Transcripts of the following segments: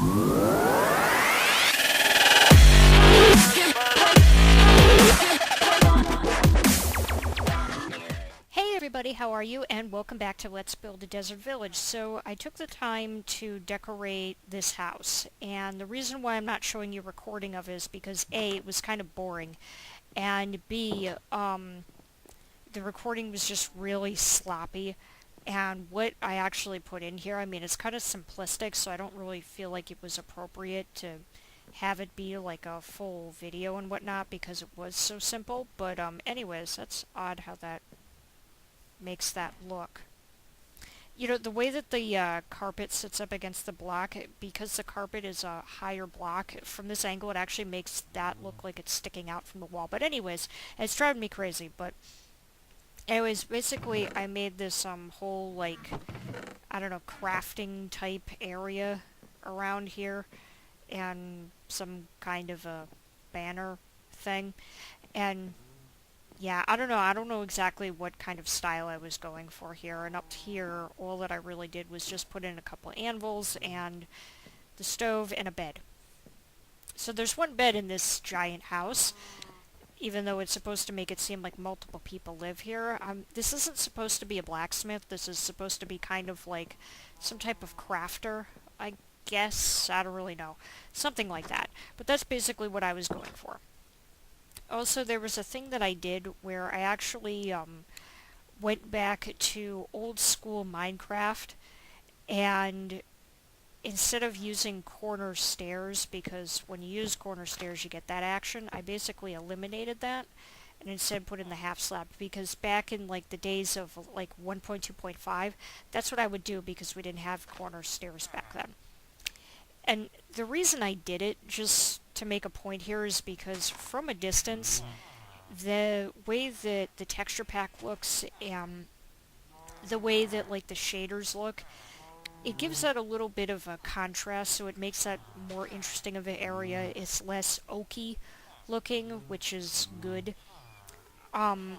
Hey everybody, how are you? And welcome back to Let's Build a Desert Village. So I took the time to decorate this house, and the reason why I'm not showing you a recording of it is because A, it was kind of boring, and B, the recording was just really sloppy. And what I actually put in here, I mean, it's kind of simplistic, so I don't really feel like it was appropriate to have it be like a full video and whatnot because it was so simple. But anyways, that's odd how that makes that look. You know, the way that the carpet sits up against the block, because the carpet is a higher block, from this angle it actually makes that look like it's sticking out from the wall. But anyways, it's driving me crazy. But anyways, basically I made this whole, like, I don't know, crafting type area around here, and some kind of a banner thing. And yeah, I don't know exactly what kind of style I was going for here, and up here, all that I really did was just put in a couple of anvils, and the stove, and a bed. So there's one bed in this giant house, even though it's supposed to make it seem like multiple people live here. This isn't supposed to be a blacksmith, this is supposed to be kind of like some type of crafter, I guess, I don't really know. Something like that. But that's basically what I was going for. Also, there was a thing that I did where I actually went back to old school Minecraft, and instead of using corner stairs, because when you use corner stairs you get that action, I basically eliminated that and instead put in the half slab, because back in like the days of like 1.2.5, that's what I would do because we didn't have corner stairs back then. And the reason I did it, just to make a point here, is because from a distance, the way that the texture pack looks and the way that like the shaders look, it gives that a little bit of a contrast, so it makes that more interesting of an area. It's less oaky looking, which is good. I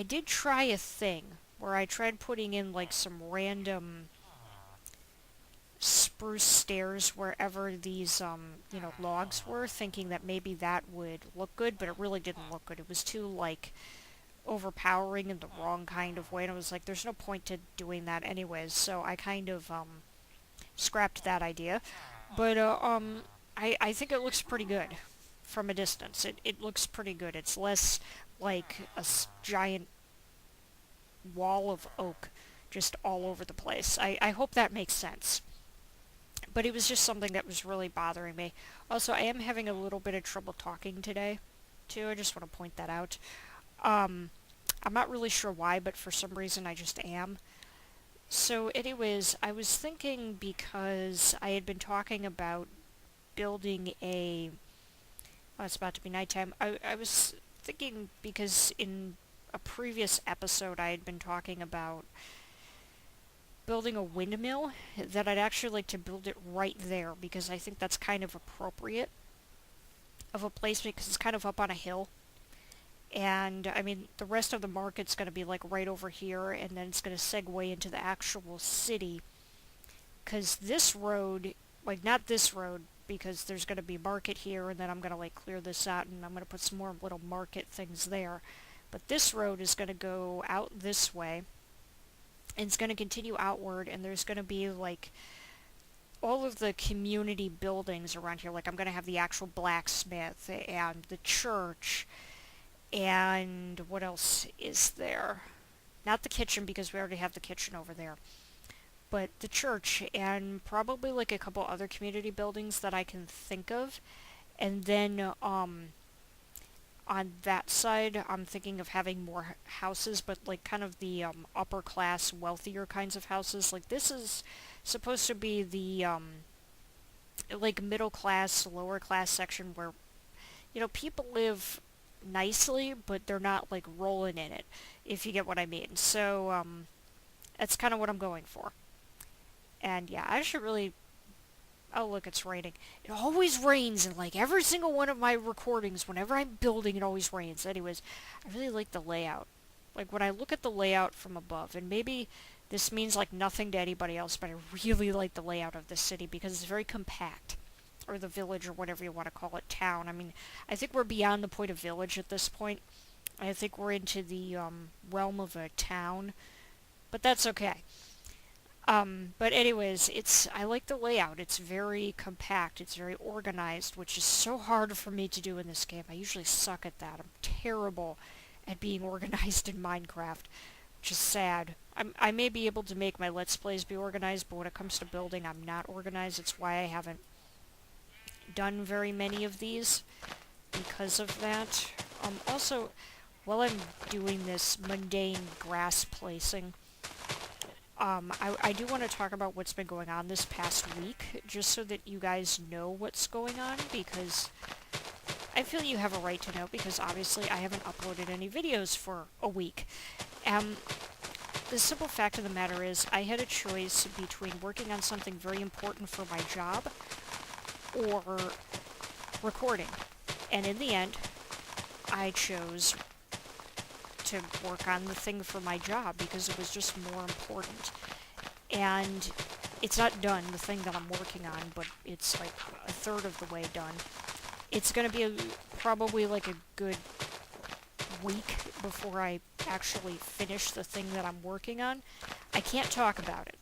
did try a thing where I tried putting in like some random spruce stairs wherever these, you know, logs were, thinking that maybe that would look good, but it really didn't look good. It was too, like, overpowering in the wrong kind of way, and I was like, there's no point to doing that anyways, so I kind of, scrapped that idea. But, I think it looks pretty good from a distance. It looks pretty good. It's less like a giant wall of oak just all over the place. I hope that makes sense. But it was just something that was really bothering me. Also, I am having a little bit of trouble talking today, too. I just want to point that out. I'm not really sure why, but for some reason I just am. So anyways, I was thinking, because I had been talking about building a... Oh, it's about to be nighttime. I was thinking, because in a previous episode I had been talking about building a windmill, that I'd actually like to build it right there, because I think that's kind of appropriate of a place, because it's kind of up on a hill. And, I mean, the rest of the market's going to be, like, right over here, and then it's going to segue into the actual city. Because this road, like, not this road, because there's going to be market here, and then I'm going to, like, clear this out, and I'm going to put some more little market things there. But this road is going to go out this way, and it's going to continue outward, and there's going to be, like, all of the community buildings around here. Like, I'm going to have the actual blacksmith, and the church, and what else is there? Not the kitchen, because we already have the kitchen over there. But the church, and probably, like, a couple other community buildings that I can think of. And then, on that side, I'm thinking of having more houses, but like kind of the upper class, wealthier kinds of houses. Like, this is supposed to be the like middle class, lower class section where, you know, people live nicely, but they're not like rolling in it, if you get what I mean. So that's kind of what I'm going for. And yeah, I should really... Oh, look, it's raining. It always rains in, like, every single one of my recordings. Whenever I'm building, it always rains. Anyways, I really like the layout. Like, when I look at the layout from above, and maybe This means like nothing to anybody else, but I really like the layout of this city because it's very compact. Or the village, or whatever you want to call it, town. I mean, I think we're beyond the point of village at this point. I think we're into the realm of a town, but that's okay. But anyways, I like the layout. It's very compact. It's very organized, which is so hard for me to do in this game. I usually suck at that. I'm terrible at being organized in Minecraft, which is sad. I may be able to make my Let's Plays be organized, but when it comes to building, I'm not organized. It's why I haven't done very many of these because of that. Also, while I'm doing this mundane grass placing, I do want to talk about what's been going on this past week, just so that you guys know what's going on, because I feel you have a right to know, because obviously I haven't uploaded any videos for a week. The simple fact of the matter is, I had a choice between working on something very important for my job, or recording. And in the end, I chose to work on the thing for my job because it was just more important. And it's not done, the thing that I'm working on, but it's like a third of the way done. It's going to be probably like a good week before I actually finish the thing that I'm working on. I can't talk about it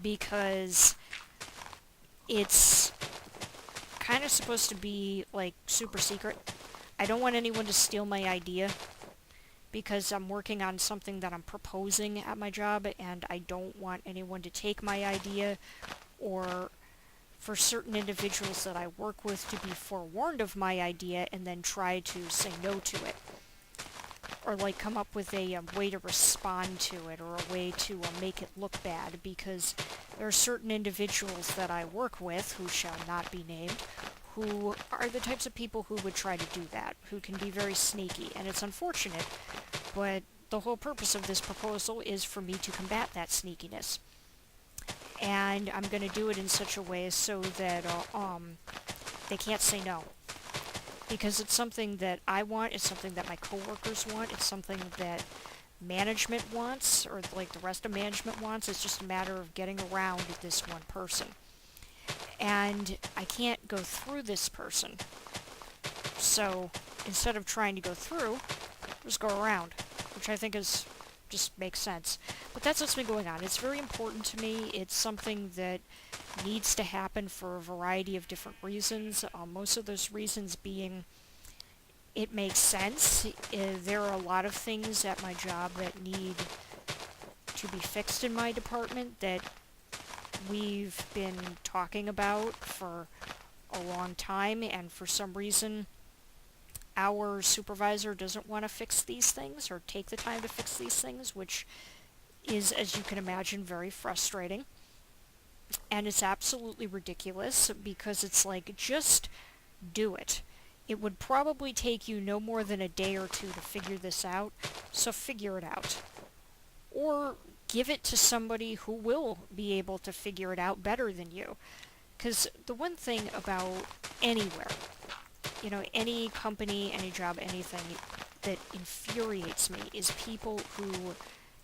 because it's kind of supposed to be like super secret. I don't want anyone to steal my idea because I'm working on something that I'm proposing at my job, and I don't want anyone to take my idea, or for certain individuals that I work with to be forewarned of my idea and then try to say no to it. Or like come up with a way to respond to it, or a way to make it look bad, because there are certain individuals that I work with, who shall not be named, who are the types of people who would try to do that, who can be very sneaky, and it's unfortunate, but the whole purpose of this proposal is for me to combat that sneakiness. And I'm going to do it in such a way so that they can't say no. Because it's something that I want, it's something that my coworkers want, it's something that management wants, or like the rest of management wants. It's just a matter of getting around this one person. And I can't go through this person. So instead of trying to go through, just go around, which I think is just makes sense. But that's what's been going on. It's very important to me. It's something that needs to happen for a variety of different reasons. Most of those reasons being it makes sense. There are a lot of things at my job that need to be fixed in my department that we've been talking about for a long time, and for some reason our supervisor doesn't want to fix these things or take the time to fix these things, which is, as you can imagine, very frustrating. And it's absolutely ridiculous because it's like, just do it. It would probably take you no more than a day or two to figure this out, so figure it out. Or give it to somebody who will be able to figure it out better than you. Because the one thing about anywhere, any company, any job, anything that infuriates me is people who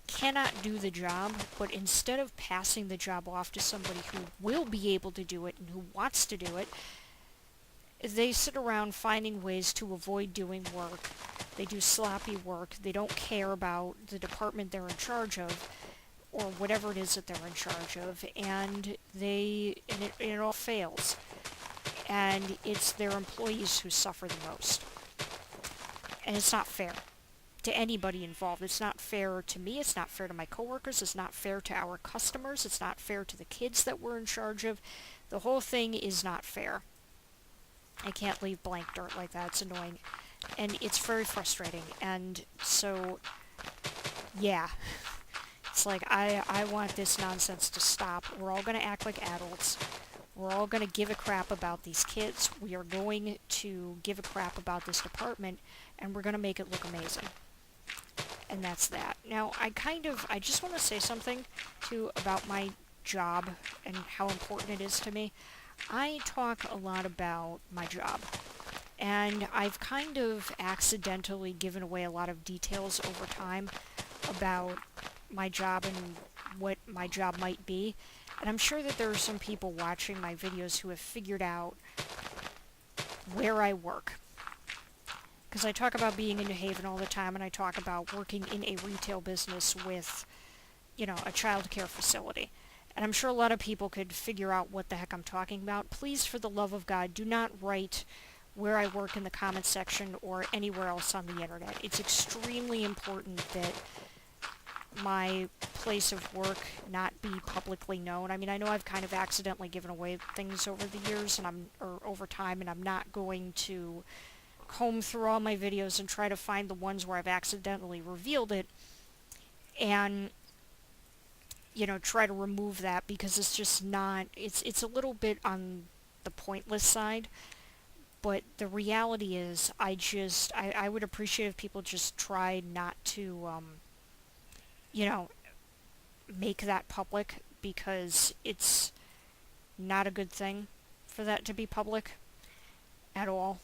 cannot do the job, but instead of passing the job off to somebody who will be able to do it and who wants to do it, they sit around finding ways to avoid doing work. They do sloppy work. They don't care about the department they're in charge of, or whatever it is that they're in charge of, and it all fails. And it's their employees who suffer the most. And it's not fair to anybody involved. It's not fair to me, it's not fair to my coworkers, it's not fair to our customers, it's not fair to the kids that we're in charge of. The whole thing is not fair. I can't leave blank dirt like that, it's annoying. And it's very frustrating, and so, yeah. It's like, I want this nonsense to stop. We're all going to act like adults. We're all going to give a crap about these kids. We are going to give a crap about this department, and we're going to make it look amazing. And that's that. Now, I just want to say something, too, about my job and how important it is to me. I talk a lot about my job, and I've kind of accidentally given away a lot of details over time about my job and what my job might be. And I'm sure that there are some people watching my videos who have figured out where I work. Because I talk about being in New Haven all the time, and I talk about working in a retail business with, a child care facility. And I'm sure a lot of people could figure out what the heck I'm talking about. Please, for the love of God, do not write where I work in the comments section or anywhere else on the internet. It's extremely important that my place of work not be publicly known. I mean, I know I've kind of accidentally given away things over the years or over time, and I'm not going to comb through all my videos and try to find the ones where I've accidentally revealed it and try to remove that, because it's just not, it's a little bit on the pointless side. But the reality is, I would appreciate if people just try not to, make that public, because it's not a good thing for that to be public at all.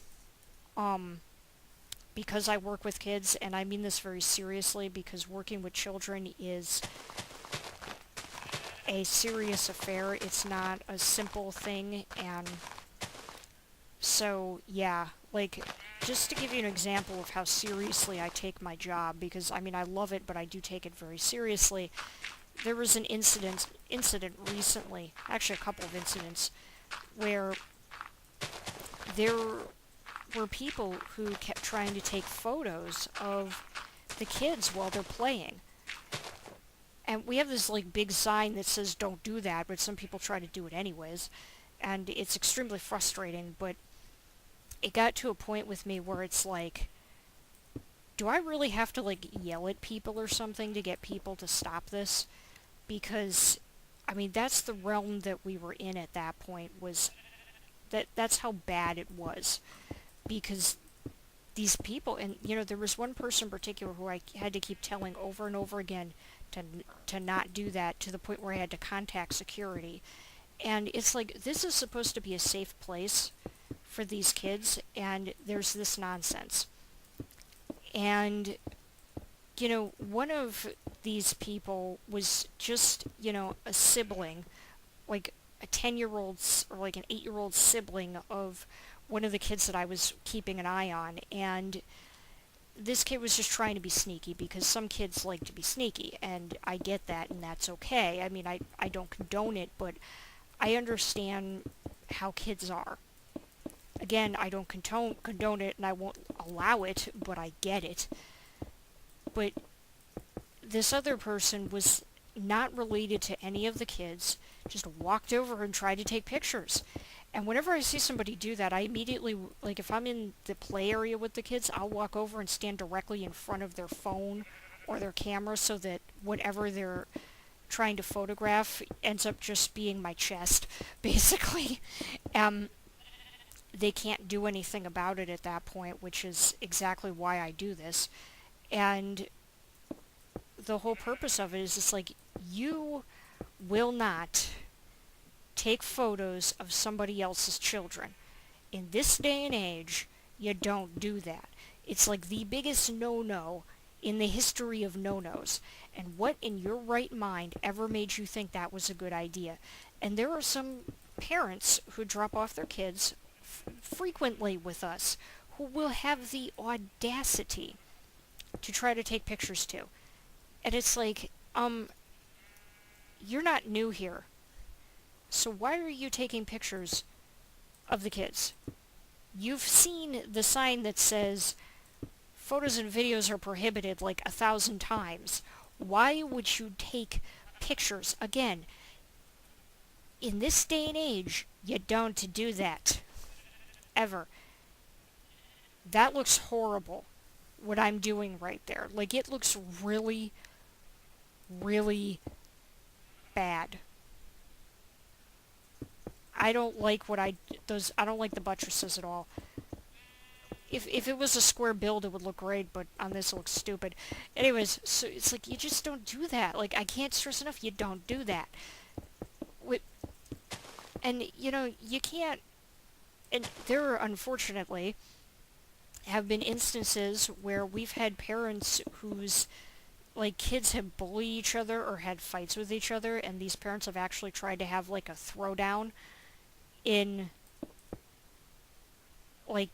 Because I work with kids, and I mean this very seriously, because working with children is a serious affair. It's not a simple thing, and so, yeah, like, just to give you an example of how seriously I take my job, because, I mean, I love it, but I do take it very seriously. There was an incident recently, actually a couple of incidents, where there were people who kept trying to take photos of the kids while they're playing. And we have this, like, big sign that says don't do that, but some people try to do it anyways. And it's extremely frustrating, but it got to a point with me where it's like, do I really have to, like, yell at people or something to get people to stop this? Because, I mean, that's the realm that we were in at that point, was that's how bad it was. Because these people, and, there was one person in particular who I had to keep telling over and over again to not do that, to the point where I had to contact security. And it's like, this is supposed to be a safe place for these kids, and there's this nonsense. And, one of these people was just, a sibling, like a 10-year-old, or like an 8-year-old sibling of one of the kids that I was keeping an eye on, and this kid was just trying to be sneaky, because some kids like to be sneaky, and I get that, and that's okay. I mean, I don't condone it, but I understand how kids are. Again, I don't condone it, and I won't allow it, but I get it. But this other person was not related to any of the kids, just walked over and tried to take pictures. And whenever I see somebody do that, I immediately, like, if I'm in the play area with the kids, I'll walk over and stand directly in front of their phone or their camera, so that whatever they're trying to photograph ends up just being my chest, basically. They can't do anything about it at that point, which is exactly why I do this. And the whole purpose of it is, it's like, you will not take photos of somebody else's children. In this day and age, you don't do that. It's like the biggest no-no in the history of no-nos. And what in your right mind ever made you think that was a good idea? And there are some parents who drop off their kids frequently with us who will have the audacity to try to take pictures too. And it's like, you're not new here. So why are you taking pictures of the kids? You've seen the sign that says photos and videos are prohibited like 1,000 times. Why would you take pictures? Again, in this day and age, you don't do that. Ever. That looks horrible, what I'm doing right there. Like, it looks really, really bad. I don't like I don't like the buttresses at all. If it was a square build, it would look great, but on this it looks stupid. Anyways, so it's like, you just don't do that. Like, I can't stress enough, you don't do that. And, you can't, and there, unfortunately, have been instances where we've had parents whose like kids have bullied each other or had fights with each other, and these parents have actually tried to have like a throwdown in like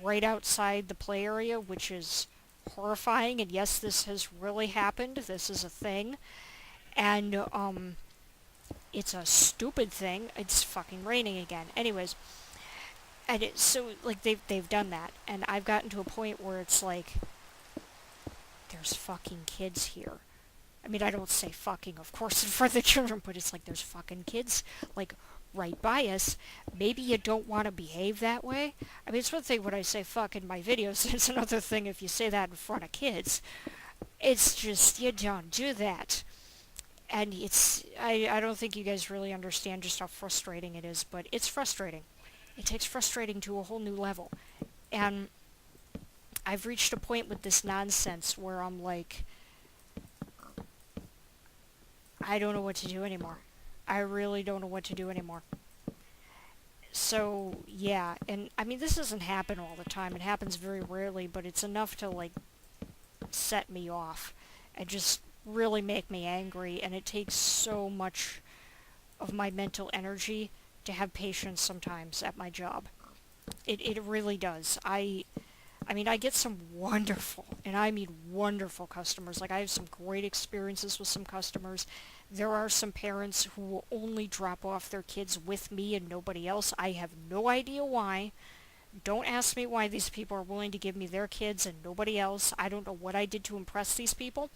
right outside the play area, which is horrifying. And yes, this has really happened. This is a thing, and it's a stupid thing. It's fucking raining again. Anyways, and so like they've done that, and I've gotten to a point where it's like there's fucking kids here. I mean, I don't say fucking, of course, in front of the children, but it's like there's fucking kids, like, right by us. Maybe you don't want to behave that way. I mean, it's one thing when I say fuck in my videos, it's another thing if you say that in front of kids. It's just, you don't do that. And I don't think you guys really understand just how frustrating it is, but it's frustrating. It takes frustrating to a whole new level. And I've reached a point with this nonsense where I'm like, I don't know what to do anymore. I really don't know what to do anymore. So, yeah, and I mean, this doesn't happen all the time. It happens very rarely, but it's enough to, like, set me off and just really make me angry, and it takes so much of my mental energy to have patience sometimes at my job. It really does. I mean, I get some wonderful, and I mean wonderful customers. Like, I have some great experiences with some customers. There are some parents who will only drop off their kids with me and nobody else. I have no idea why. Don't ask me why these people are willing to give me their kids and nobody else. I don't know what I did to impress these people,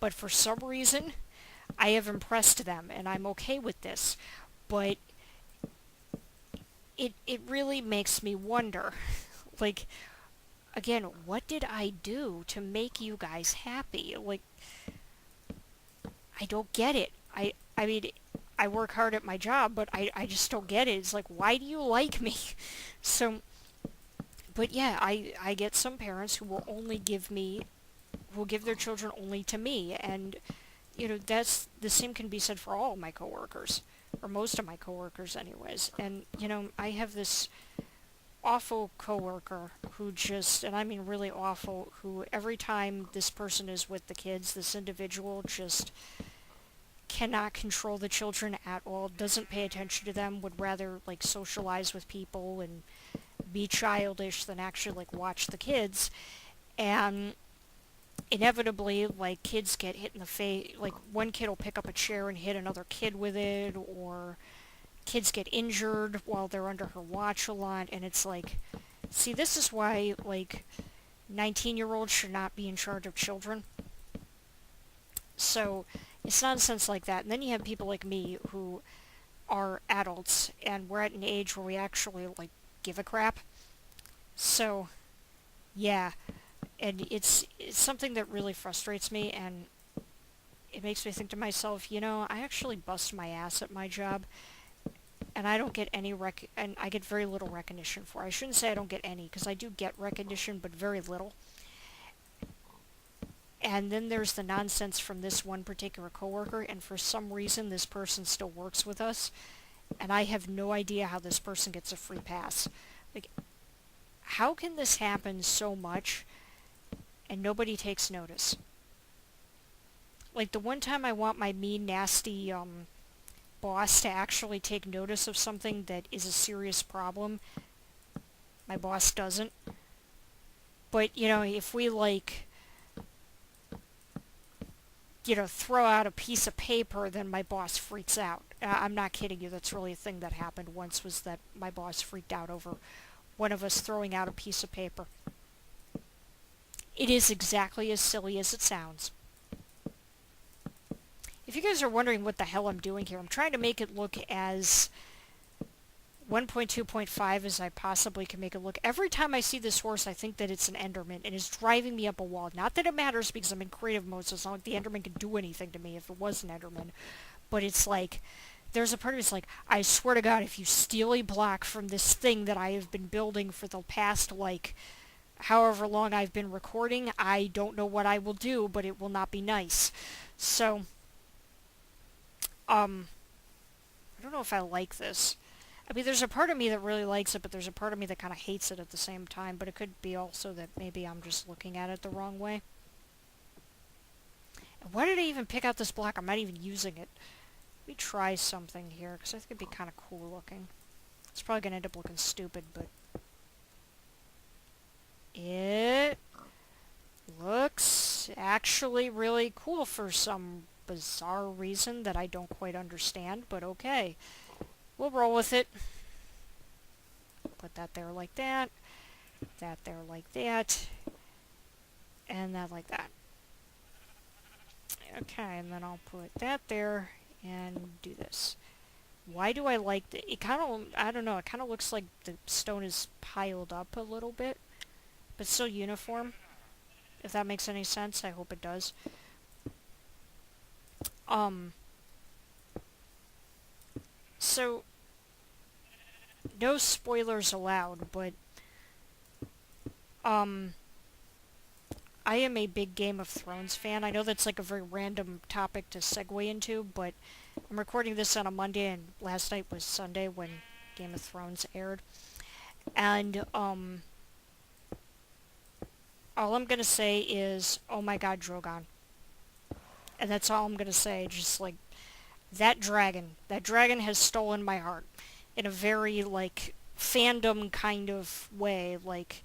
but for some reason, I have impressed them, and I'm okay with this. But it really makes me wonder, like, again, what did I do to make you guys happy? Like, I don't get it. I mean, I work hard at my job, but I just don't get it. It's like, why do you like me? So, but yeah, I get some parents who will only give me, who will give their children only to me, and, you know, that's, the same can be said for all of my coworkers, or most of my coworkers anyways. And, you know, I have this awful coworker who just, and I mean really awful, who every time this person is with the kids, this individual just cannot control the children at all, doesn't pay attention to them, would rather like socialize with people and be childish than actually like watch the kids. And inevitably, like, kids get hit in the face, like one kid will pick up a chair and hit another kid with it, or kids get injured while they're under her watch a lot, and it's like, see, this is why, like, 19-year-olds should not be in charge of children. So, it's nonsense like that. And then you have people like me who are adults, and we're at an age where we actually, like, give a crap. So, yeah, and it's something that really frustrates me, and it makes me think to myself, you know, I actually bust my ass at my job, and I don't get any and I get very little recognition for it. I shouldn't say I don't get any, because I do get recognition, but very little. And then there's the nonsense from this one particular coworker, and for some reason this person still works with us, and I have no idea how this person gets a free pass. Like, how can this happen so much and nobody takes notice? Like, the one time I want my mean, nasty, boss to actually take notice of something that is a serious problem, my boss doesn't. But, you know, if we, like, you know, throw out a piece of paper, then my boss freaks out. I'm not kidding you, that's really a thing that happened once, was that my boss freaked out over one of us throwing out a piece of paper. It is exactly as silly as it sounds. If you guys are wondering what the hell I'm doing here, I'm trying to make it look as 1.2.5 as I possibly can make it look. Every time I see this horse, I think that it's an Enderman, and it's driving me up a wall. Not that it matters, because I'm in creative mode, so it's not like the Enderman could do anything to me if it was an Enderman. But it's like, there's a part of me that's like, I swear to God, if you steal a block from this thing that I have been building for the past, like, however long I've been recording, I don't know what I will do, but it will not be nice. So, I don't know if I like this. I mean, there's a part of me that really likes it, but there's a part of me that kind of hates it at the same time, but it could be also that maybe I'm just looking at it the wrong way. Why did I even pick out this block? I'm not even using it. Let me try something here, because I think it'd be kind of cool looking. It's probably going to end up looking stupid, but it looks actually really cool for some bizarre reason that I don't quite understand, but okay. We'll roll with it. Put that there like that there like that, and that like that. Okay, and then I'll put that there and do this. Why do I like the... It kind of... I don't know, it kind of looks like the stone is piled up a little bit, but still uniform. If that makes any sense, I hope it does. So, no spoilers allowed, but, I am a big Game of Thrones fan. I know that's like a very random topic to segue into, but I'm recording this on a Monday, and last night was Sunday when Game of Thrones aired. And, all I'm gonna say is, oh my god, Drogon. And that's all I'm gonna say, just like, that dragon has stolen my heart. In a very, like, fandom kind of way, like,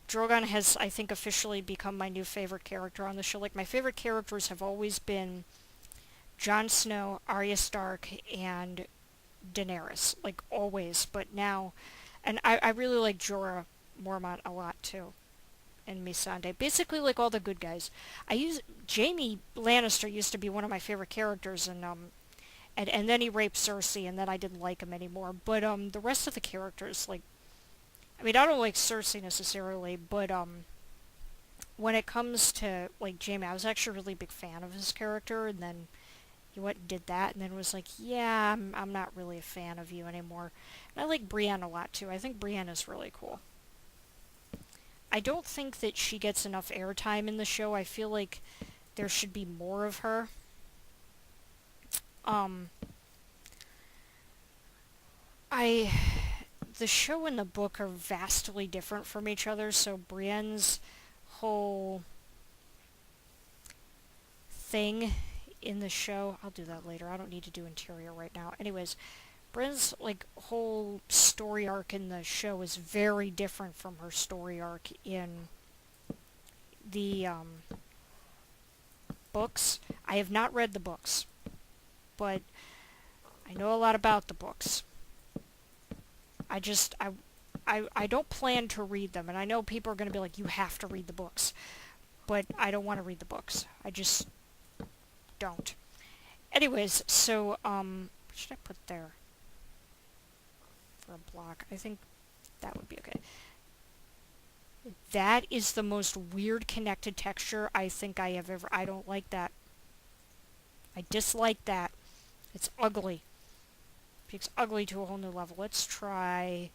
Drogon has, I think, officially become my new favorite character on the show. Like, my favorite characters have always been Jon Snow, Arya Stark, and Daenerys. Like, always. But now... And I really like Jorah Mormont a lot, too. And Missandei. Basically, like, all the good guys. Jaime Lannister used to be one of my favorite characters, and then he raped Cersei, and then I didn't like him anymore. But, the rest of the characters, like... I mean, I don't like Cersei necessarily, but, when it comes to, like, Jaime, I was actually a really big fan of his character, and then he went and did that, and then was like, yeah, I'm not really a fan of you anymore. And I like Brienne a lot, too. I think Brienne is really cool. I don't think that she gets enough airtime in the show. I feel like there should be more of her. The show and the book are vastly different from each other, so Brienne's whole thing in the show... I'll do that later. I don't need to do interior right now. Anyways, Brienne's, like, whole story arc in the show is very different from her story arc in the, books. I have not read the books, but I know a lot about the books. I don't plan to read them, and I know people are going to be like, you have to read the books, but I don't want to read the books. I just don't. Anyways, so, what should I put there for a block? I think that would be okay. That is the most weird connected texture I think I have ever... I don't like that. I dislike that. It's ugly. It's ugly to a whole new level. Let's try...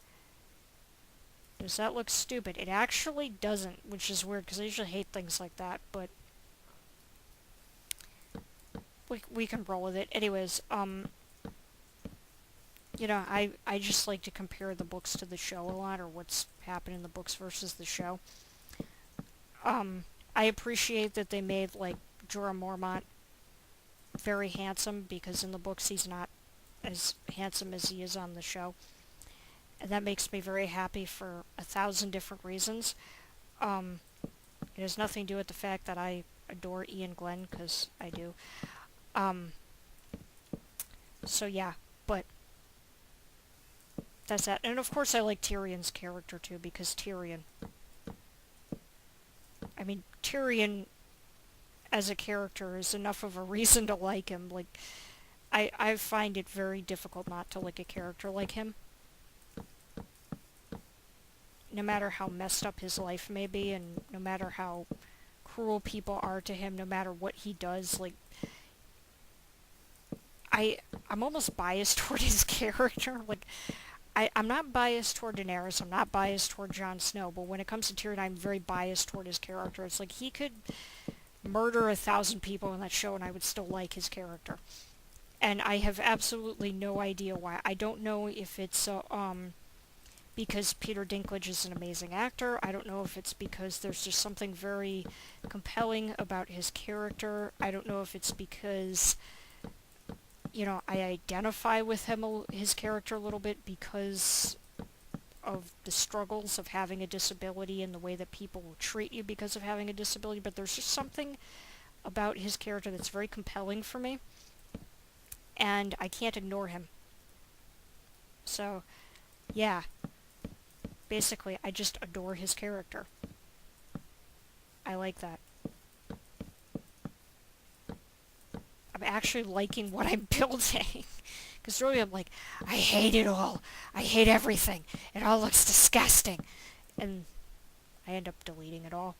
Does that look stupid? It actually doesn't, which is weird, because I usually hate things like that, but... We can roll with it. Anyways, you know, I just like to compare the books to the show a lot, or what's happened in the books versus the show. I appreciate that they made, like, Jorah Mormont very handsome, because in the books he's not as handsome as he is on the show. And that makes me very happy for 1,000 different reasons. It has nothing to do with the fact that I adore Ian Glenn, because I do. So yeah, but that's that. And of course I like Tyrion's character too, because Tyrion... I mean, Tyrion as a character is enough of a reason to like him. Like, I find it very difficult not to like a character like him. No matter how messed up his life may be, and no matter how cruel people are to him, no matter what he does, like... I'm almost biased toward his character. Like, I'm not biased toward Daenerys, I'm not biased toward Jon Snow, but when it comes to Tyrion, I'm very biased toward his character. It's like, he could murder 1,000 people in that show and I would still like his character. And I have absolutely no idea why. I don't know if it's, because Peter Dinklage is an amazing actor. I don't know if it's because there's just something very compelling about his character. I don't know if it's because, I identify with his character a little bit because of the struggles of having a disability and the way that people will treat you because of having a disability, but there's just something about his character that's very compelling for me, and I can't ignore him. So, yeah, basically, I just adore his character. I like that. I'm actually liking what I'm building. Because really I'm like, I hate it all. I hate everything. It all looks disgusting. And I end up deleting it all.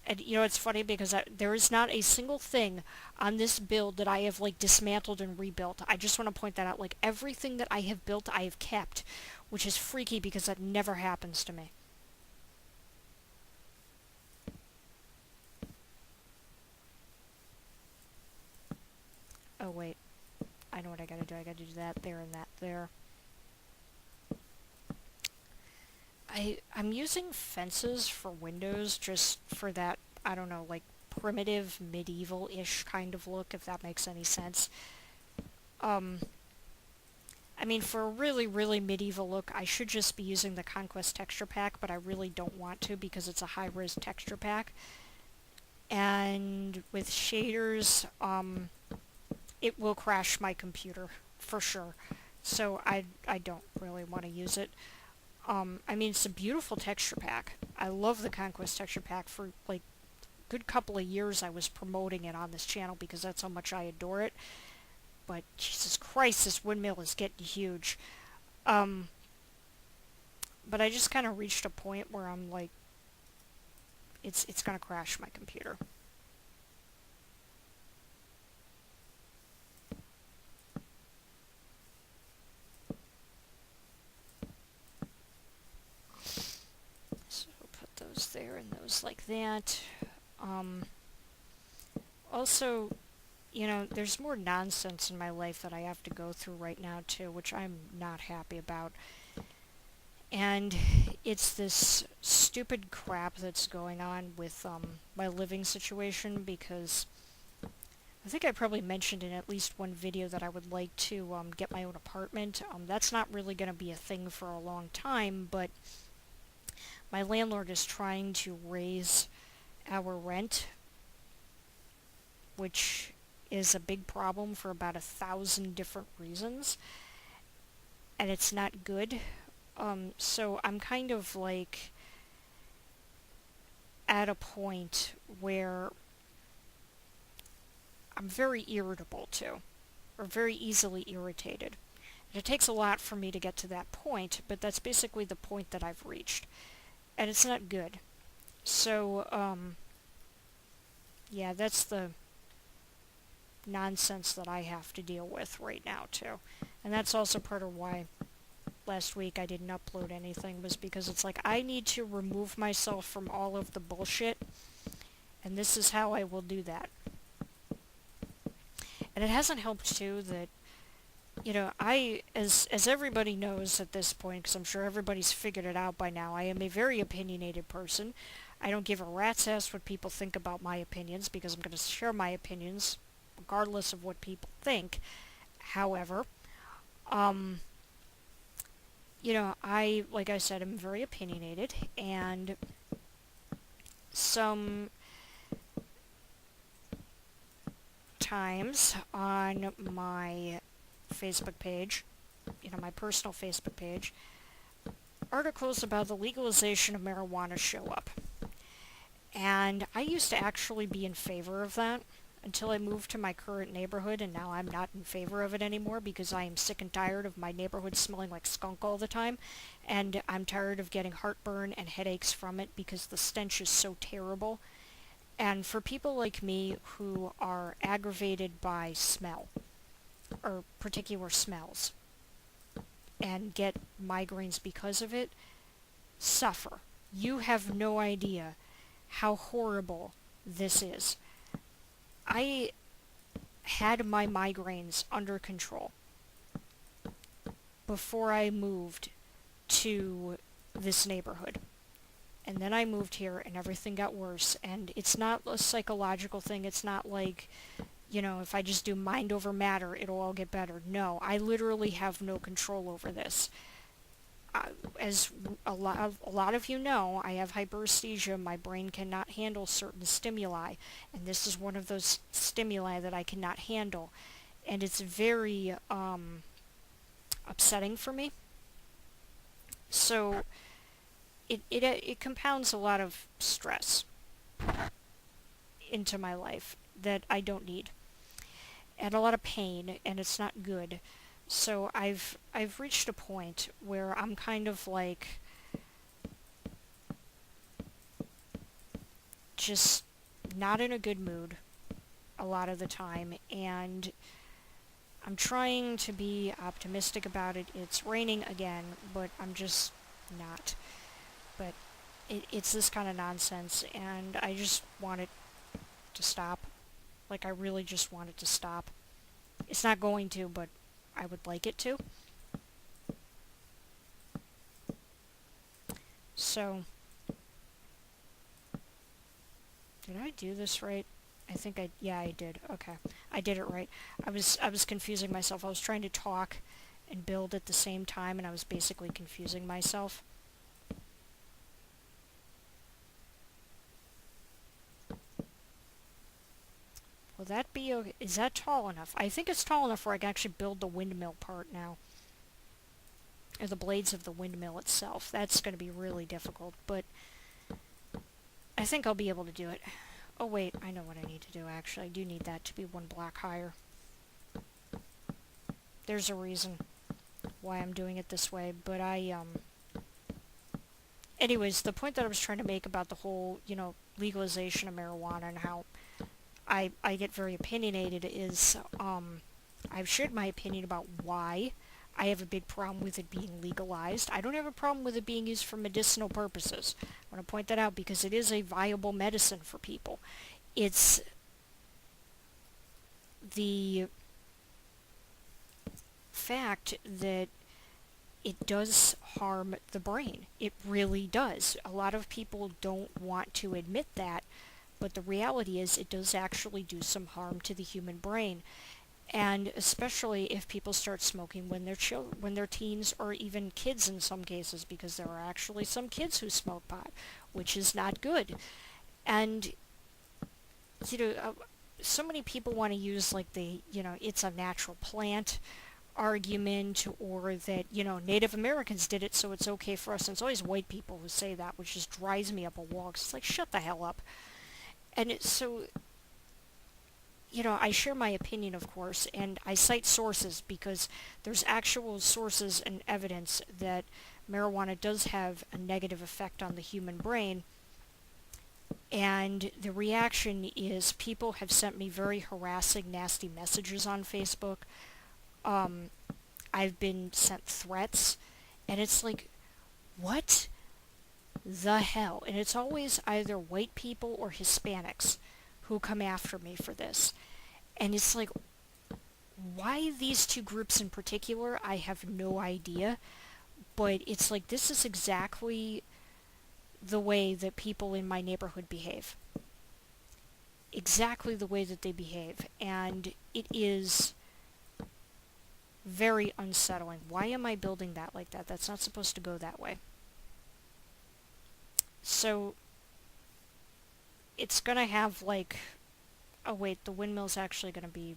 And it's funny because there is not a single thing on this build that I have dismantled and rebuilt. I just want to point that out. Everything that I have built I have kept, which is freaky because that never happens to me. Oh wait, I know what I gotta do. I gotta do that there and that there. I'm using fences for windows just for that, I don't know, primitive, medieval-ish kind of look, if that makes any sense. I mean, for a really, really medieval look, I should just be using the Conquest texture pack, but I really don't want to because it's a high-res texture pack. And with shaders, it will crash my computer, for sure. So I don't really want to use it. I mean, it's a beautiful texture pack. I love the Conquest texture pack. For, good couple of years I was promoting it on this channel because that's how much I adore it. But, Jesus Christ, this windmill is getting huge. But I just kind of reached a point where I'm like, it's gonna crash my computer. Those there and those like that. Also, there's more nonsense in my life that I have to go through right now too, which I'm not happy about. And it's this stupid crap that's going on with my living situation, because I think I probably mentioned in at least one video that I would like to get my own apartment. That's not really going to be a thing for a long time, but my landlord is trying to raise our rent, which is a big problem for about 1,000 different reasons, and it's not good. So I'm kind of at a point where I'm very irritable too, or very easily irritated. And it takes a lot for me to get to that point, but that's basically the point that I've reached. And it's not good. So, yeah, that's the nonsense that I have to deal with right now, too. And that's also part of why last week I didn't upload anything, was because it's I need to remove myself from all of the bullshit, and this is how I will do that. And it hasn't helped, too, that I, as everybody knows at this point, because I'm sure everybody's figured it out by now, I am a very opinionated person. I don't give a rat's ass what people think about my opinions, because I'm going to share my opinions, regardless of what people think. However, I, like I said, am very opinionated, and some times on my Facebook page, my personal Facebook page, articles about the legalization of marijuana show up. And I used to actually be in favor of that until I moved to my current neighborhood, and now I'm not in favor of it anymore because I am sick and tired of my neighborhood smelling like skunk all the time, and I'm tired of getting heartburn and headaches from it because the stench is so terrible. And for people like me who are aggravated by smell, or particular smells, and get migraines because of it, suffer. You have no idea how horrible this is. I had my migraines under control before I moved to this neighborhood. And then I moved here and everything got worse. And it's not a psychological thing. It's not like, if I just do mind over matter, it'll all get better. No, I literally have no control over this. As a lot of you know, I have hyperesthesia. My brain cannot handle certain stimuli. And this is one of those stimuli that I cannot handle. And it's very upsetting for me. So it compounds a lot of stress into my life that I don't need, and a lot of pain, and it's not good. So I've reached a point where I'm kind of like just not in a good mood a lot of the time, and I'm trying to be optimistic about it. It's raining again, but I'm just not. But it's this kind of nonsense, and I just want it to stop. Like, I really just want it to stop. It's not going to, but I would like it to. So, did I do this right? I think yeah, I did. Okay. I did it right. I was confusing myself. I was trying to talk and build at the same time, and I was basically confusing myself. Will that be okay? Is that tall enough? I think it's tall enough where I can actually build the windmill part now. Or the blades of the windmill itself. That's going to be really difficult, but I think I'll be able to do it. Oh wait, I know what I need to do actually. I do need that to be 1 block higher. There's a reason why I'm doing it this way, but anyways, the point that I was trying to make about the whole, legalization of marijuana and how I get very opinionated is, I've shared my opinion about why I have a big problem with it being legalized. I don't have a problem with it being used for medicinal purposes. I want to point that out because it is a viable medicine for people. It's the fact that it does harm the brain. It really does. A lot of people don't want to admit that, but the reality is it does actually do some harm to the human brain. And especially if people start smoking when they're teens or even kids in some cases, because there are actually some kids who smoke pot, which is not good. And so many people want to use like it's a natural plant argument, or that Native Americans did it so it's okay for us. And it's always white people who say that, which just drives me up a wall. 'Cause it's like, shut the hell up. And I share my opinion, of course, and I cite sources because there's actual sources and evidence that marijuana does have a negative effect on the human brain. And the reaction is people have sent me very harassing, nasty messages on Facebook. I've been sent threats, and it's like, what the hell? And it's always either white people or Hispanics who come after me for this. And it's like, why these two groups in particular, I have no idea. But it's like, this is exactly the way that people in my neighborhood behave. Exactly the way that they behave. And it is very unsettling. Why am I building that like that? That's not supposed to go that way. So it's gonna have like, oh wait, the windmill's actually gonna be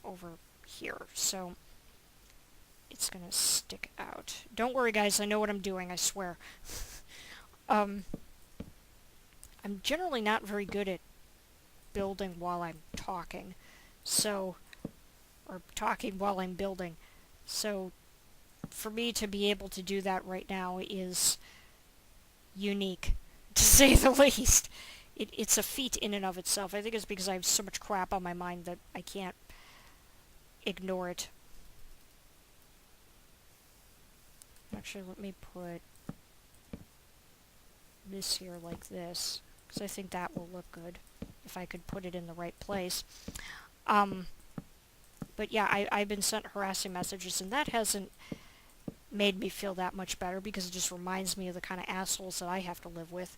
over here, so it's gonna stick out. Don't worry guys, I know what I'm doing, I swear. I'm generally not very good at building while I'm talking, or talking while I'm building, so for me to be able to do that right now is unique, to say the least. It's a feat in and of itself. I think it's because I have so much crap on my mind that I can't ignore it. Actually, let me put this here like this, because I think that will look good if I could put it in the right place. But yeah, I've been sent harassing messages, and that hasn't made me feel that much better because it just reminds me of the kind of assholes that I have to live with.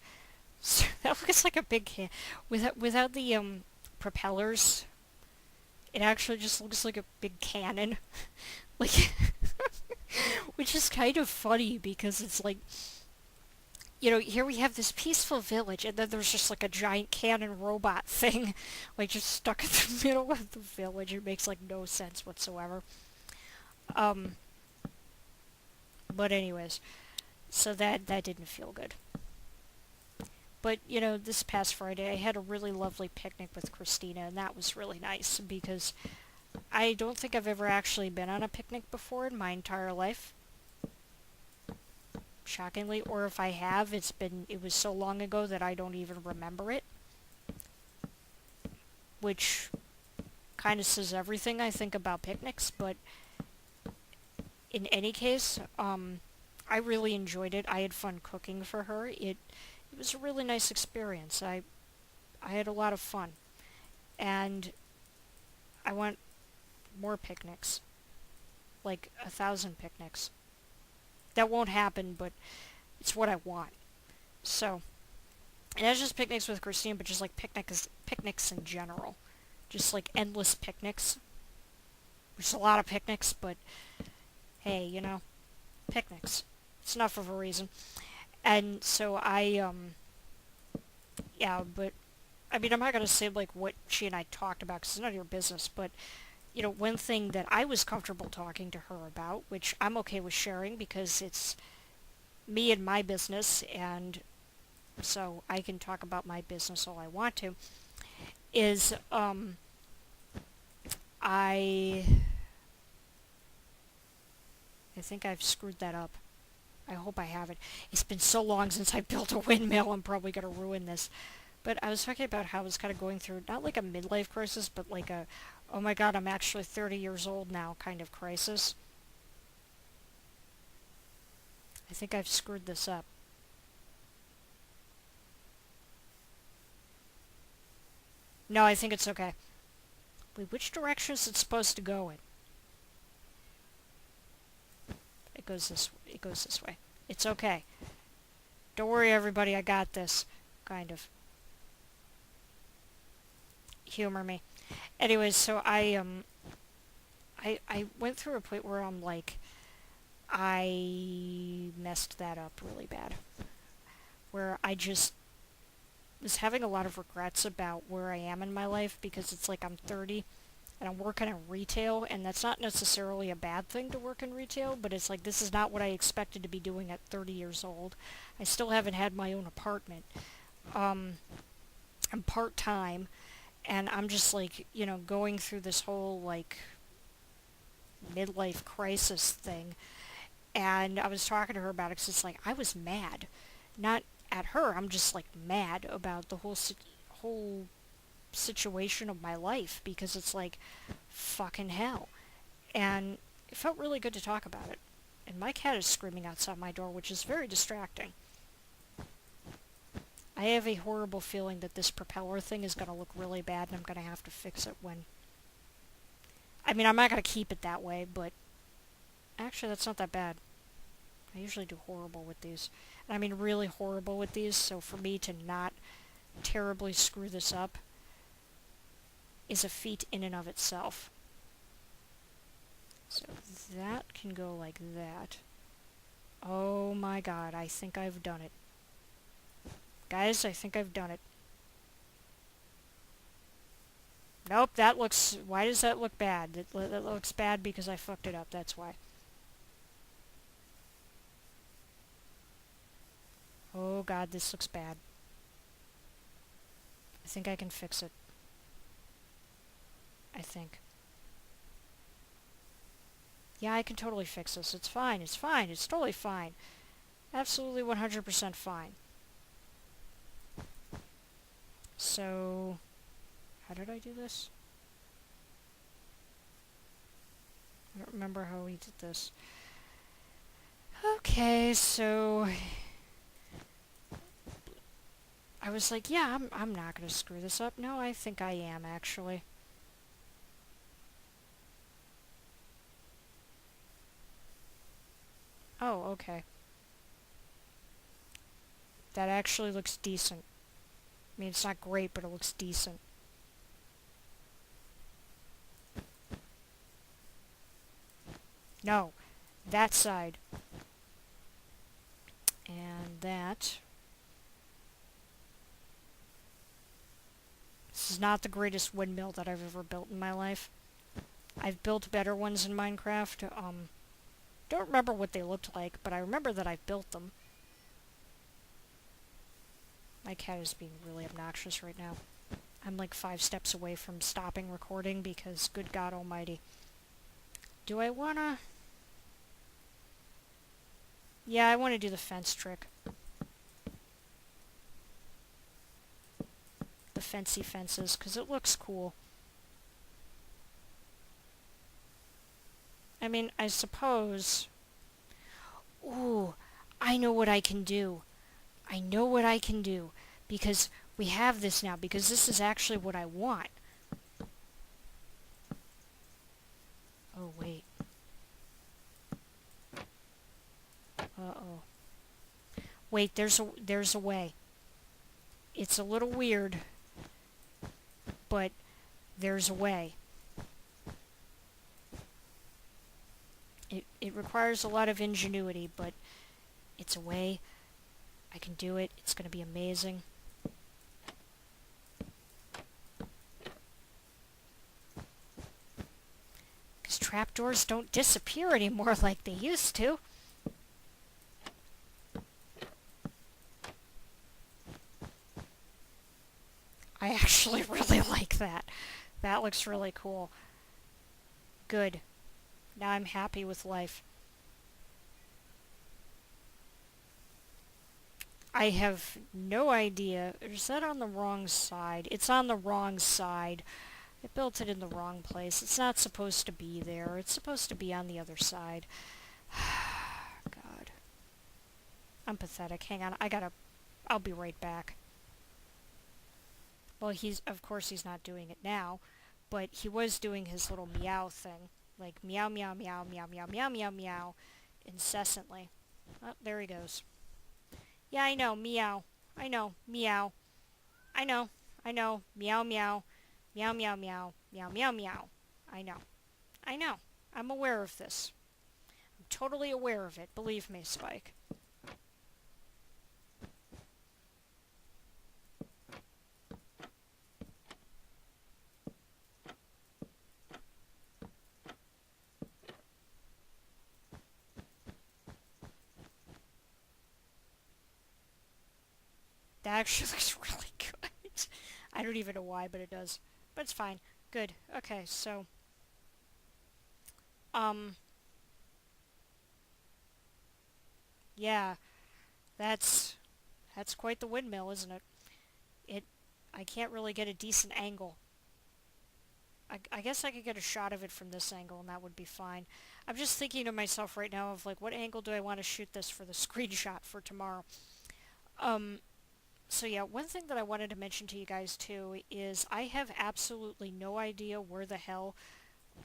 So that looks like a big can. Without the propellers, it actually just looks like a big cannon. Like, which is kind of funny because it's like, here we have this peaceful village, and then there's just like a giant cannon robot thing, like just stuck in the middle of the village. It makes like no sense whatsoever. Um, but anyways, so that didn't feel good. But this past Friday I had a really lovely picnic with Christina, and that was really nice because I don't think I've ever actually been on a picnic before in my entire life. Shockingly, or if I have, it was so long ago that I don't even remember it, which kind of says everything I think about picnics. But in any case, I really enjoyed it. I had fun cooking for her. It was a really nice experience. I had a lot of fun, and I want more picnics, like 1,000 picnics. That won't happen, but it's what I want. So, and not just picnics with Christine, but just like picnics in general. Just like endless picnics. There's a lot of picnics, but hey, picnics. It's enough of a reason. And so yeah, but I mean, I'm not gonna say like what she and I talked about because it's none of your business. But one thing that I was comfortable talking to her about, which I'm okay with sharing because it's me and my business, and so I can talk about my business all I want to, is I I think I've screwed that up. I hope I haven't. It's been so long since I built a windmill, I'm probably going to ruin this. But I was talking about how I was kind of going through, not like a midlife crisis, but like oh my god, I'm actually 30 years old now kind of crisis. I think I've screwed this up. No, I think it's okay. Wait, which direction is it supposed to go in? It goes this way. It's okay. Don't worry, everybody, I got this. Kind of. Humor me. Anyways, so I went through a point where I'm like, I messed that up really bad. Where I just was having a lot of regrets about where I am in my life because it's like I'm 30 and I'm working in retail, and that's not necessarily a bad thing to work in retail, but it's like this is not what I expected to be doing at 30 years old. I still haven't had my own apartment. I'm part-time, and I'm just like, going through this whole like midlife crisis thing. And I was talking to her about it because it's like I was mad, not at her. I'm just like mad about the whole situation of my life because it's like fucking hell. And it felt really good to talk about it. And my cat is screaming outside my door, which is very distracting. I have a horrible feeling that this propeller thing is going to look really bad and I'm going to have to fix it when... I mean, I'm not going to keep it that way, but... Actually, that's not that bad. I usually do horrible with these. And I mean really horrible with these, so for me to not terribly screw this up is a feat in and of itself. So that can go like that. Oh my god, I think I've done it. Guys, I think I've done it. Nope, that looks... Why does that look bad? That looks bad because I fucked it up, that's why. Oh god, this looks bad. I think I can fix it. I think. Yeah, I can totally fix this. It's fine, it's fine, it's totally fine. Absolutely 100% fine. So... How did I do this? I don't remember how we did this. Okay, so... I was like, yeah, I'm not gonna screw this up. No, I think I am, actually. Oh, okay. That actually looks decent. I mean, it's not great, but it looks decent. No, that side. And that. This is not the greatest windmill that I've ever built in my life. I've built better ones in Minecraft. Don't remember what they looked like, but I remember that I've built them. My cat is being really obnoxious right now. I'm like 5 steps away from stopping recording because, good God almighty. Do I wanna... Yeah, I want to do the fence trick. The fancy fences, because it looks cool. I mean, I suppose... Ooh, I know what I can do. I know what I can do. Because we have this now, because this is actually what I want. Oh, wait. Uh-oh. Wait, there's a way. It's a little weird, but there's a way. It requires a lot of ingenuity, but it's a way. I can do it. It's going to be amazing. Because trapdoors don't disappear anymore like they used to. I actually really like that. That looks really cool. Good. Now I'm happy with life. I have no idea. Is that on the wrong side? It's on the wrong side. I built it in the wrong place. It's not supposed to be there. It's supposed to be on the other side. God. I'm pathetic. Hang on. I'll be right back. Well, of course he's not doing it now, but he was doing his little meow thing. Like meow, meow, meow, meow, meow, meow, meow, meow, incessantly. Oh, there he goes. Yeah, I know, meow. I know, meow. I know, I know, meow, meow, meow, meow, meow, meow, meow, meow. I know, I know. I'm aware of this. I'm totally aware of it. Believe me, Spike. That actually looks really good. I don't even know why, but it does. But it's fine. Good. Okay, so... Um... Yeah, that's... That's quite the windmill, isn't it? It... I can't really get a decent angle. I guess I could get a shot of it from this angle and that would be fine. I'm just thinking to myself right now of like, what angle do I want to shoot this for the screenshot for tomorrow? Um, so yeah, one thing that I wanted to mention to you guys too is I have absolutely no idea where the hell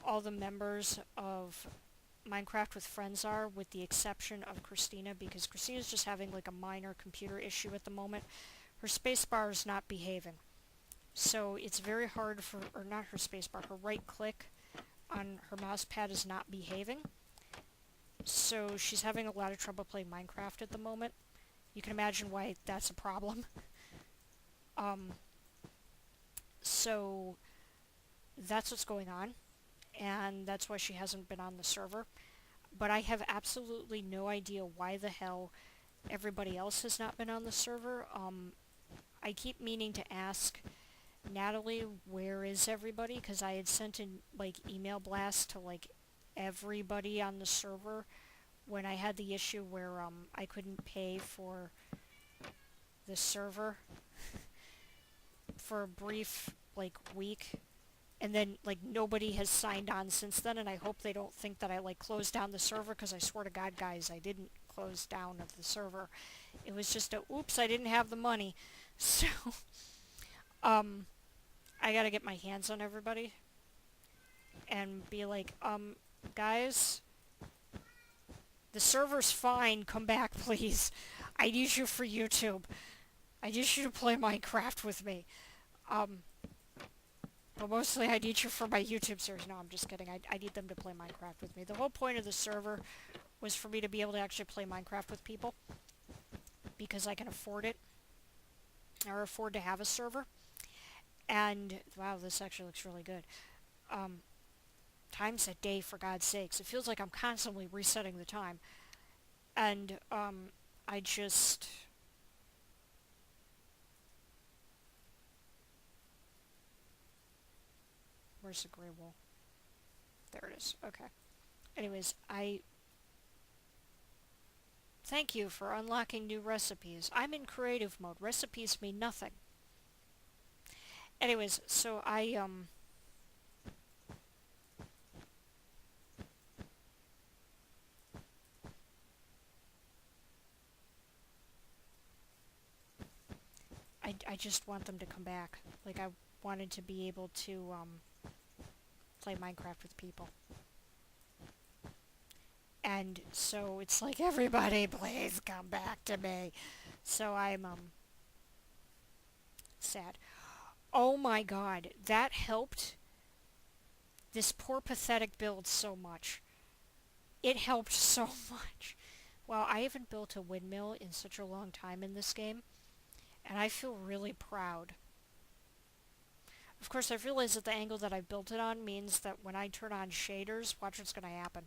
all the members of Minecraft with Friends are, with the exception of Christina, because Christina's just having like a minor computer issue at the moment. Her spacebar is not behaving. So it's very hard for, or not her spacebar, her right click on her mouse pad is not behaving. So she's having a lot of trouble playing Minecraft at the moment. You can imagine why that's a problem. Um, so that's what's going on, and that's why she hasn't been on the server. But I have absolutely no idea why the hell everybody else has not been on the server. I keep meaning to ask Natalie, where is everybody? Because I had sent an like email blast to like everybody on the server when I had the issue where I couldn't pay for the server for a brief like week, and then like nobody has signed on since then, and I hope they don't think that I like closed down the server, because I swear to God, guys, I didn't close down of the server. It was just a oops, I didn't have the money. So um I gotta get my hands on everybody and be like, guys, The server's fine. Come back, please. I need you for YouTube. I need you to play Minecraft with me. Um, but mostly I need you for my YouTube series. No, I'm just kidding. I need them to play Minecraft with me. The whole point of the server was for me to be able to actually play Minecraft with people because I can afford it or afford to have a server. And wow, this actually looks really good. Um, time's a day, for God's sakes. It feels like I'm constantly resetting the time. And I just where's the gray wool? There it is. Okay. Anyways, I thank you for unlocking new recipes. I'm in creative mode. Recipes mean nothing. Anyways, so I just want them to come back. Like, I wanted to be able to play Minecraft with people. And so it's like, everybody, please come back to me. So I'm sad. Oh my god, that helped this poor pathetic build so much. It helped so much. Well, I haven't built a windmill in such a long time in this game, and I feel really proud. Of course, I've realized that the angle that I built it on means that when I turn on shaders, watch what's going to happen.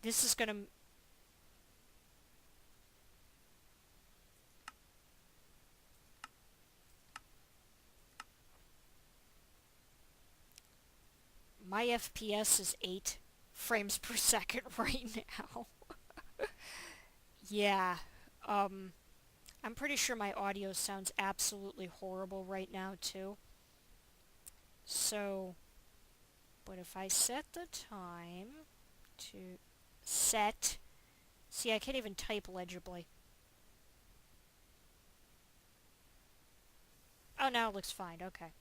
This is going to... My FPS is 8 frames per second right now. Yeah, I'm pretty sure my audio sounds absolutely horrible right now, too. So, but if I set the time to set... See, I can't even type legibly. Oh, now it looks fine. Okay.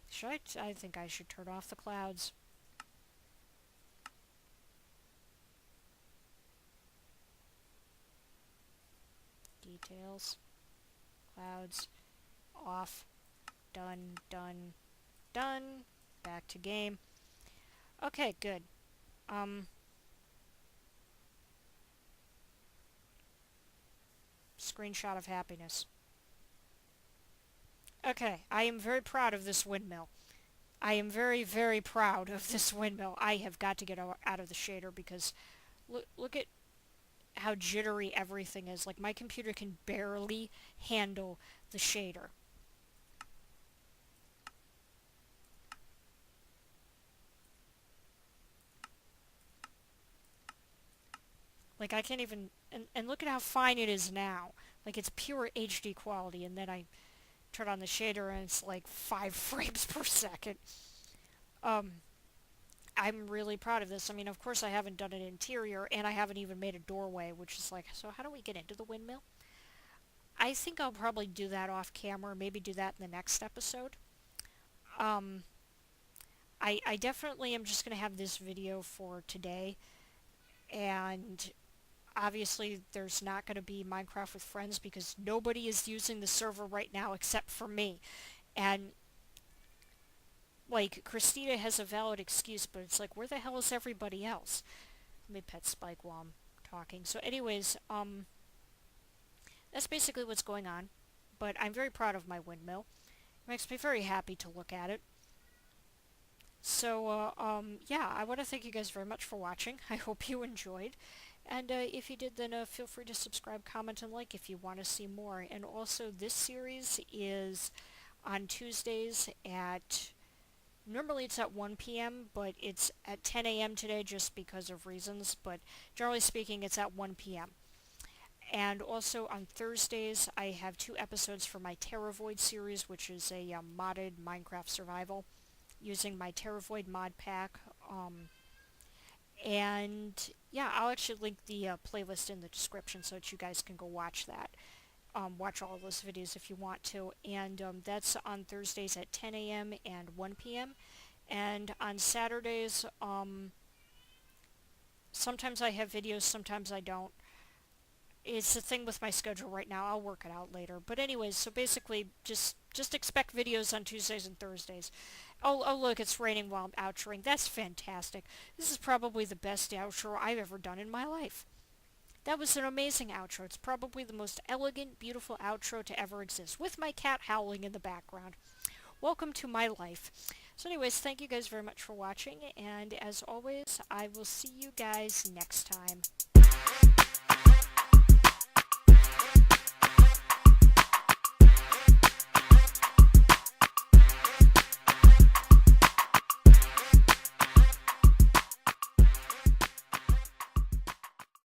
Should I think I should turn off the clouds. Details. Clouds. Off. Done, done, done. Back to game. Okay, good. Screenshot of happiness. Okay, I am very proud of this windmill. I am very, very proud of this windmill. I have got to get out of the shader because look at how jittery everything is. Like, my computer can barely handle the shader. Like, I can't even... And look at how fine it is now. Like, it's pure HD quality, and then I turn on the shader and it's like 5 frames per second. I'm really proud of this. I mean, of course I haven't done an interior, and I haven't even made a doorway, which is like, so how do we get into the windmill? I think I'll probably do that off camera, maybe do that in the next episode. I definitely am just going to have this video for today, and obviously there's not going to be Minecraft with friends because nobody is using the server right now except for me. And like, Christina has a valid excuse, but it's like, where the hell is everybody else? Let me pet Spike while I'm talking. So anyways, that's basically what's going on. But I'm very proud of my windmill. It makes me very happy to look at it. So, yeah, I want to thank you guys very much for watching. I hope you enjoyed. And if you did, then feel free to subscribe, comment, and like if you want to see more. And also, this series is on Tuesdays at... Normally it's at 1 p.m., but it's at 10 a.m. today just because of reasons. But generally speaking, it's at 1 p.m. And also on Thursdays, I have 2 episodes for my Terravoid series, which is a modded Minecraft survival using my Terravoid mod pack. And yeah, I'll actually link the playlist in the description so that you guys can go watch that. watch all those videos if you want to. And that's on Thursdays at 10 a.m. and 1 p.m. And on Saturdays, sometimes I have videos, sometimes I don't. It's the thing with my schedule right now. I'll work it out later. But anyways, so basically, just expect videos on Tuesdays and Thursdays. Oh look, it's raining while I'm outroing. That's fantastic. This is probably the best outro I've ever done in my life. That was an amazing outro. It's probably the most elegant, beautiful outro to ever exist, with my cat howling in the background. Welcome to my life. So anyways, thank you guys very much for watching, and as always, I will see you guys next time.